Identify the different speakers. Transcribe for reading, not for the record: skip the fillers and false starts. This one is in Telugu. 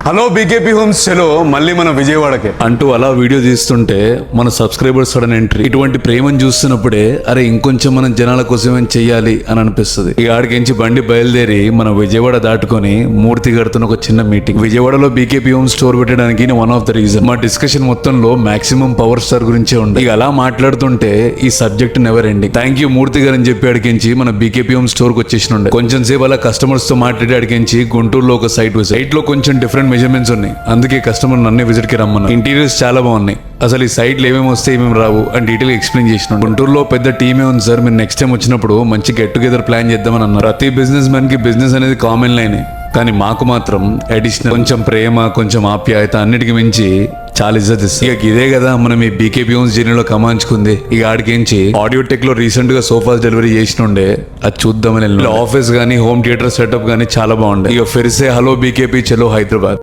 Speaker 1: హలో బీకేపీ హోమ్స్ చలో మళ్ళీ మన విజయవాడకి
Speaker 2: అంటూ అలా వీడియో తీస్తుంటే మన సబ్స్క్రైబర్స్ సడన్ ఎంట్రీ. ఇటువంటి ప్రేమను చూస్తున్నప్పుడే అరే ఇంకొంచెం మనం జనాల కోసమే చెయ్యాలి అని అనిపిస్తుంది. ఈ ఆడికించి బండి బయలుదేరి మన విజయవాడ దాటుకొని మూర్తి గారితో ఒక చిన్న మీటింగ్. విజయవాడలో బీకేపీ హోమ్ స్టోర్ పెట్టడానికి వన్ ఆఫ్ ద రీజన్. మా డిస్కషన్ మొత్తంలో మాక్సిమం పవర్ స్టార్ గురించే ఉంది. ఇక అలా మాట్లాడుతుంటే ఈ subject never ending. Thank you Murthy garu అని చెప్పి అడిగించి మన బీకేపీ హోమ్ స్టోర్ కి వచ్చేసినుండే. కొంచెం సేపు అలా కస్టమర్స్ తో మాట్లాడి అడిగించి గుంటూరులో ఒక సైట్ లో కొంచెం డిఫరెంట్ మెజర్మెంట్స్ ఉన్నాయి. అందుకే కస్టమర్ నన్నే విజిట్ కి రమ్మన్నా. ఇంటీరియర్స్ చాలా బాగున్నాయి. అసలు ఈ సైట్ లో ఏమేమి వస్తాయి ఏమేమి రావు అని డీటెయిల్ ఎక్స్ప్లెయిన్ చేసిన. గుంటూరులో పెద్ద టీమే ఉంది సార్, మీరు నెక్స్ట్ టైం వచ్చినప్పుడు మంచి గెట్ టుగెదర్ ప్లాన్ చేద్దామని అన్నారు. ప్రతి బిజినెస్ మ్యాన్ కి బిజినెస్ అనేది కామన్ లైనే, కానీ మాకు మాత్రం అడిషనల్ కొంచెం ప్రేమ, కొంచెం ఆప్యాయత, అన్నిటికి మించి చాలా ఇజ్జత్ ఇస్తుంది. ఇక ఇదే కదా మనం ఈ బీకేపీ హోమ్స్ జర్నీలో కమాంచుకుంది. ఇక ఆడికించి ఆడియో టెక్ లో రీసెంట్ గా సోఫాస్ డెలివరీ చేసినుండే, అది చూద్దామని. ఆఫీస్ గానీ హోమ్ థియేటర్ సెటప్ గానీ చాలా బాగుండే. ఇక ఫిర్సే హలో బీకేపీ చలో హైదరాబాద్.